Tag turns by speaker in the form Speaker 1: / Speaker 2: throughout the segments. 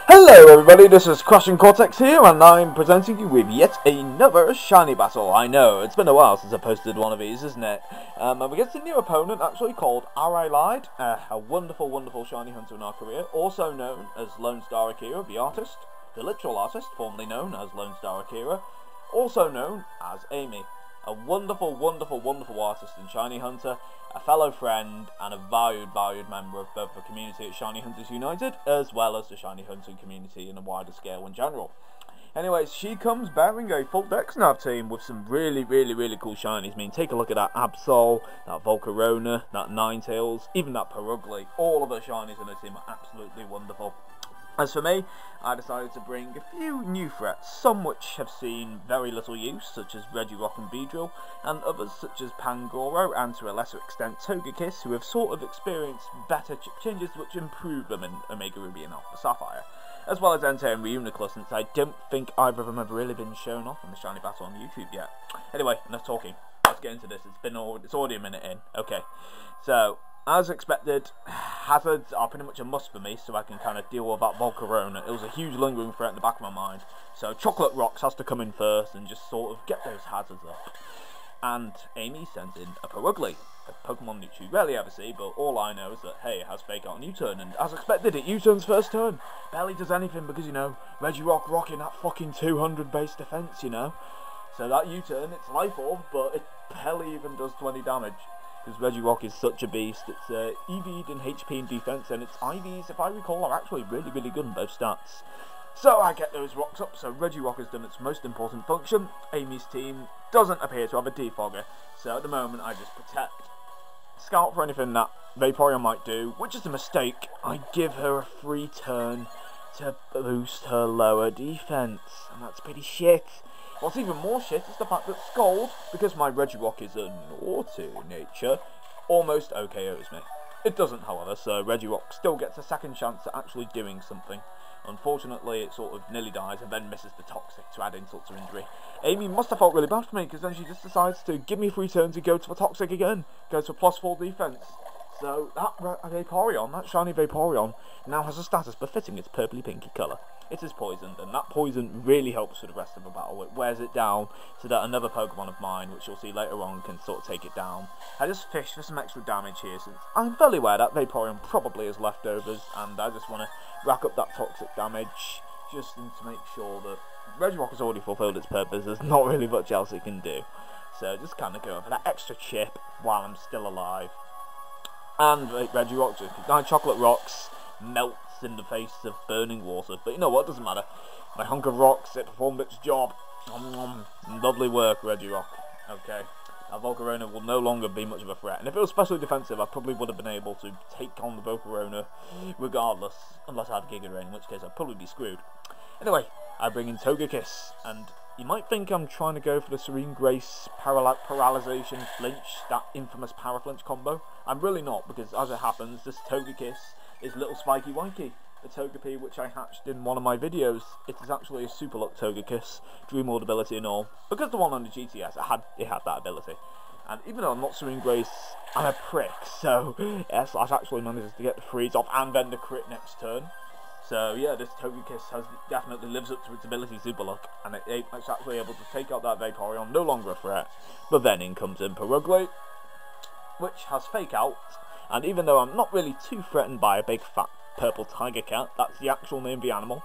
Speaker 1: Hello everybody, this is crashandcortex here, and I'm presenting you with yet another shiny battle. I know, it's been a while since I posted one of these, isn't it? And we're against a new opponent, actually, called Arylide, a wonderful, wonderful shiny hunter in our career, also known as LoneStarAkira, the artist, the literal artist, formerly known as LoneStarAkira, also known as Amy. A wonderful, wonderful, wonderful artist and shiny hunter, a fellow friend, and a valued member of both the community at Shiny Hunters United, as well as the shiny hunting community in a wider scale in general. Anyways, she comes bearing a full DexNav team with some really cool shinies. I mean, take a look at that Absol, that Volcarona, that Ninetales, even that Perugly. All of the shinies in the team are absolutely wonderful. As for me, I decided to bring a few new threats, some which have seen very little use, such as Regirock and Beedrill, and others such as Pangoro, and to a lesser extent Togekiss, who have sort of experienced better changes which improve them in Omega Ruby and Alpha Sapphire, as well as Entei and Reuniclus, since I don't think either of them have really been shown off in the shiny battle on YouTube yet. Anyway, enough talking, let's get into this. It's already a minute in. Okay, so as expected, hazards are pretty much a must for me, so I can kind of deal with that Volcarona. It was a huge lingering threat in the back of my mind, so Chocolate Rocks has to come in first and just sort of get those hazards up. And Amy sends in a Perugly, a Pokemon that you rarely ever see, but all I know is that, hey, it has Fake Out and U-Turn, and as expected, it U-turns first turn. Barely does anything because, you know, Regirock rocking that fucking 200 base defense, you know. So that U-turn, it's Life Orb, but it barely even does 20 damage. Because Regirock is such a beast. It's EV'd in HP and defense, and its IVs, if I recall, are actually really good in both stats. So I get those rocks up, so Regirock has done its most important function. Amy's team doesn't appear to have a defogger, so at the moment I just protect. Scout for anything that Vaporeon might do, which is a mistake. I give her a free turn to boost her lower defense, and that's pretty shit. What's even more shit is the fact that Scald, because my Regirock is a naughty nature, almost OKOs me. It doesn't, however, so Regirock still gets a second chance at actually doing something. Unfortunately, it sort of nearly dies and then misses the Toxic to add insult to injury. Amy must have felt really bad for me, because then she just decides to give me a free turn to go to the Toxic again, go to a +4 defense. So that Vaporeon, that shiny Vaporeon, now has a status befitting its purpley-pinky colour. It is poisoned, and that poison really helps for the rest of the battle. It wears it down so that another Pokemon of mine, which you'll see later on, can sort of take it down. I just fished for some extra damage here, since I'm fairly aware that Vaporeon probably has leftovers, and I just want to rack up that toxic damage, just to make sure that Regirock has already fulfilled its purpose. There's not really much else it can do. So just kind of go for that extra chip while I'm still alive. And Regirock, just 9 Chocolate Rocks, melts in the face of burning water. But you know what, doesn't matter. My hunk of rocks, it performed its job. Lovely work, Regirock. Okay, now Volcarona will no longer be much of a threat. And if it was specially defensive, I probably would have been able to take on the Volcarona regardless, unless I had Giga Drain, in which case I'd probably be screwed. Anyway, I bring in Togekiss, and you might think I'm trying to go for the Serene Grace, Paralyzation, Flinch, that infamous Paraflinch combo. I'm really not, because as it happens, this Togekiss is Little Spiky Wikey, the Togepi which I hatched in one of my videos. It is actually a Super Luck Togekiss, Dream World ability and all. Because the one on the GTS, it had that ability. And even though I'm not Serene Grace, I'm a prick, so yes, Slash actually manages to get the freeze off and then the crit next turn. So yeah, this Togekiss definitely lives up to its ability Super Luck, and it's actually able to take out that Vaporeon, no longer a threat. But then in comes in Perugly, which has Fake Out, and even though I'm not really too threatened by a big fat purple tiger cat, that's the actual name of the animal,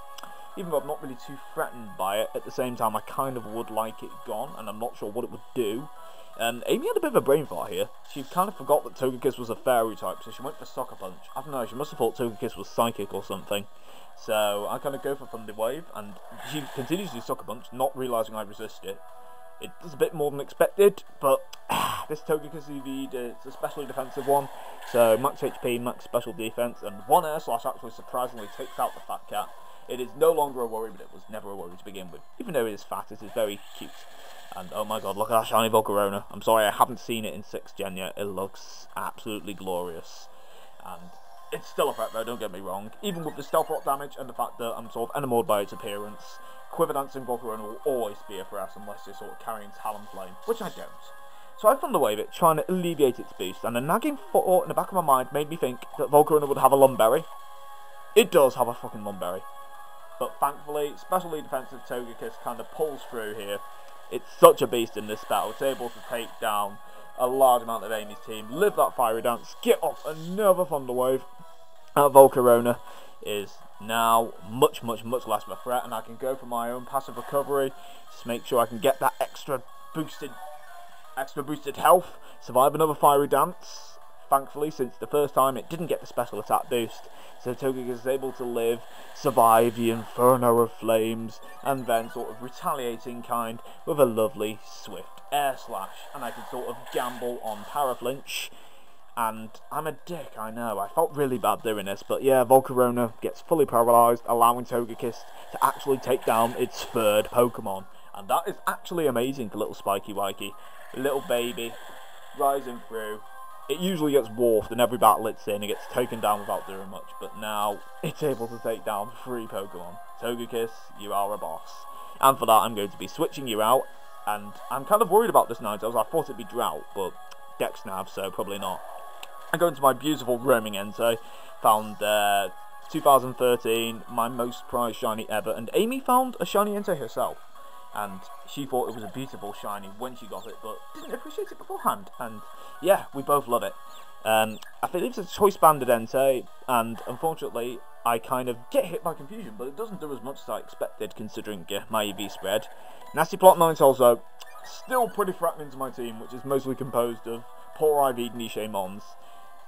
Speaker 1: even though I'm not really too threatened by it, at the same time I kind of would like it gone, and I'm not sure what it would do. And Amy had a bit of a brain fart here. She kind of forgot that Togekiss was a fairy type, so she went for Sucker Punch. I don't know, she must have thought Togekiss was psychic or something. So I kind of go for Thunder Wave, and she continues to do Sucker Punch, not realising I resist it. It does a bit more than expected, but this Togekiss EV'd, it's a specially defensive one, so max HP, max special defense, and one Air Slash actually surprisingly takes out the fat cat. It is no longer a worry, but it was never a worry to begin with. Even though it is fat, it is very cute. And oh my god, look at that shiny Volcarona. I'm sorry, I haven't seen it in 6th gen yet. It looks absolutely glorious. And it's still a threat though, don't get me wrong. Even with the Stealth Rock damage and the fact that I'm sort of enamored by its appearance, Quiver Dancing Volcarona will always be a threat unless you're sort of carrying Talonflame, which I don't. So I Thunder Wave it, trying to alleviate its boost, and a nagging thought in the back of my mind made me think that Volcarona would have a Lumberry. It does have a fucking Lumberry. but thankfully, specially defensive Togekiss kind of pulls through here. It's such a beast in this battle. It's able to take down a large amount of Amy's team, live that fiery dance, get off another Thunder Wave. Volcarona is now much less of a threat, and I can go for my own passive recovery, just make sure I can get that extra boosted health, survive another fiery dance. Thankfully, since the first time it didn't get the special attack boost, so Togekiss is able to live, survive the inferno of flames, and then sort of retaliating kind with a lovely swift air slash, and I can sort of gamble on Paraflinch. And I'm a dick, I know, I felt really bad doing this, but yeah, Volcarona gets fully paralysed, allowing Togekiss to actually take down its third Pokemon. And that is actually amazing for little Spiky Wikey. Little baby, rising through. It usually gets dwarfed in every battle it's in, it gets taken down without doing much, but now it's able to take down 3 Pokemon. Togekiss, you are a boss. And for that I'm going to be switching you out, and I'm kind of worried about this Ninetales. I thought it'd be Drought, but DexNav, so probably not. I go into my beautiful roaming Entei, found 2013, my most prized shiny ever, and Amy found a shiny Entei herself. And she thought it was a beautiful shiny when she got it, but didn't appreciate it beforehand. And yeah, we both love it. I think it's a choice banded Entei, and unfortunately I kind of get hit by confusion, but it doesn't do as much as I expected considering my EV spread. Nasty Plot Ninetales though, still pretty threatening to my team, which is mostly composed of poor IV Niche Mons.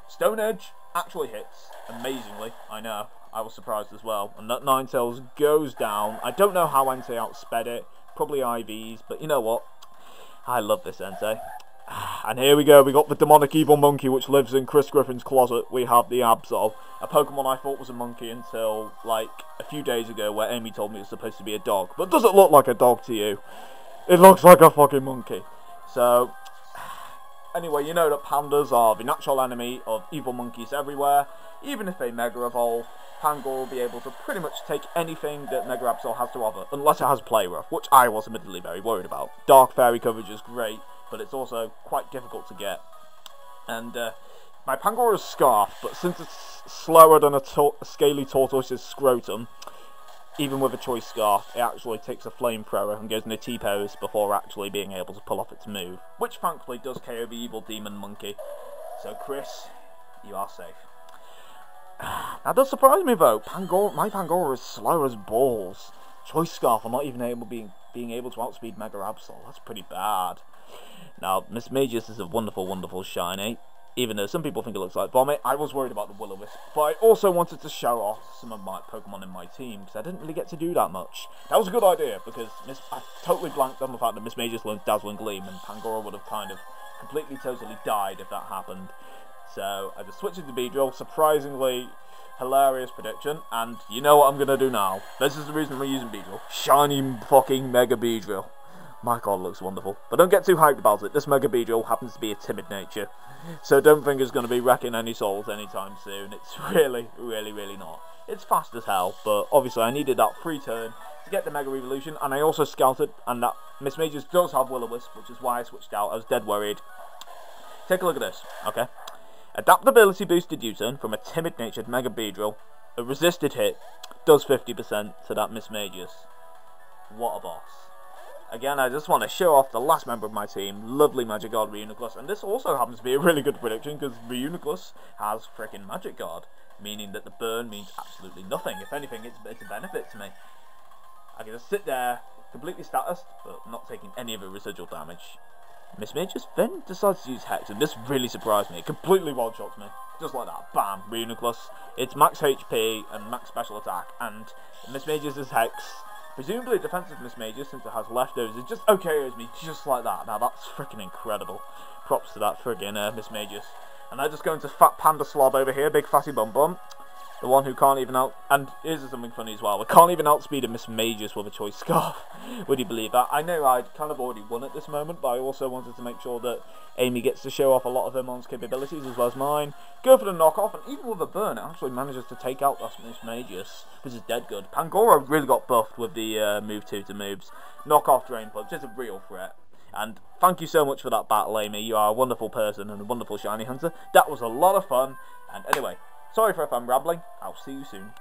Speaker 1: Stone Edge actually hits, amazingly, I know, I was surprised as well, and that Ninetales goes down. I don't know how Entei outsped it, probably IVs, but you know what, I love this Entei. And here we go, we got the demonic evil monkey which lives in Chris Griffin's closet. We have the Absol, a Pokemon I thought was a monkey until like a few days ago where Amy told me it was supposed to be a dog. But does it look like a dog to you? It looks like a fucking monkey. So anyway, you know that pandas are the natural enemy of evil monkeys everywhere. Even if they Mega Evolve, Pangor will be able to pretty much take anything that Mega Absol has to offer, unless it has Play Rough, which I was admittedly very worried about. Dark Fairy coverage is great, but it's also quite difficult to get. And my Pangor is Scarf, but since it's slower than a scaly tortoise's scrotum, even with a choice Scarf, it actually takes a Flamethrower and goes in a T-pose before actually being able to pull off its move, which thankfully does KO the evil demon monkey. So Chris, you are safe. That does surprise me though. My Pangor is slow as balls. Choice Scarf, I'm not even being able to outspeed Mega Absol. That's pretty bad. Now, Miss Magus is a wonderful shiny. Even though some people think it looks like Vomit, I was worried about the Will-O-Wisp. But I also wanted to show off some of my Pokemon in my team, because I didn't really get to do that much. That was a good idea, because I totally blanked on the fact that Miss Magus learned Dazzling Gleam, and Pangoro would have kind of completely, totally died if that happened. So, I just switched into Beedrill, surprisingly hilarious prediction, and you know what I'm going to do now. This is the reason we're using Beedrill. Shiny fucking Mega Beedrill. My god, it looks wonderful. But don't get too hyped about it. This Mega Beedrill happens to be a timid nature. So don't think it's going to be wrecking any souls anytime soon. It's really not. It's fast as hell, but obviously I needed that free turn to get the Mega Evolution, and I also scouted, and that Miss Magus does have Will-O-Wisp, which is why I switched out. I was dead worried. Take a look at this, okay? Adaptability boosted U-turn from a timid-natured Mega Beedrill. A resisted hit does 50% to that Miss Magus. What a boss. Again, I just want to show off the last member of my team, lovely Magic Guard Reuniclus, and this also happens to be a really good prediction because Reuniclus has frickin' Magic Guard, meaning that the burn means absolutely nothing. If anything, it's a benefit to me. I can just sit there, completely status, but not taking any of the residual damage. Miss Magus then decides to use Hex, and this really surprised me. It completely one-shots me. Just like that. Bam! Reuniclus. It's max HP and max special attack, and Miss Magus' Hex, presumably defensive Miss Magus, since it has leftovers, it just OKOs me just like that. Now that's freaking incredible. Props to that friggin' Miss Magus. And I just go into Fat Panda Slob over here, Big Fatty Bum Bum. The one who can't even and here's something funny as well, we can't even outspeed a Miss Magus with a choice Scarf. Would you believe that? I know I'd kind of already won at this moment, but I also wanted to make sure that Amy gets to show off a lot of her Mon's capabilities as well as mine. Go for the knockoff, and even with a burn, it actually manages to take out that Miss Magus, which is dead good. Pangoro really got buffed with the move 2 to moves. Knockoff Drain Punch is a real threat. And thank you so much for that battle, Amy. You are a wonderful person and a wonderful shiny hunter. That was a lot of fun. And anyway, sorry for if I'm rambling. I'll see you soon.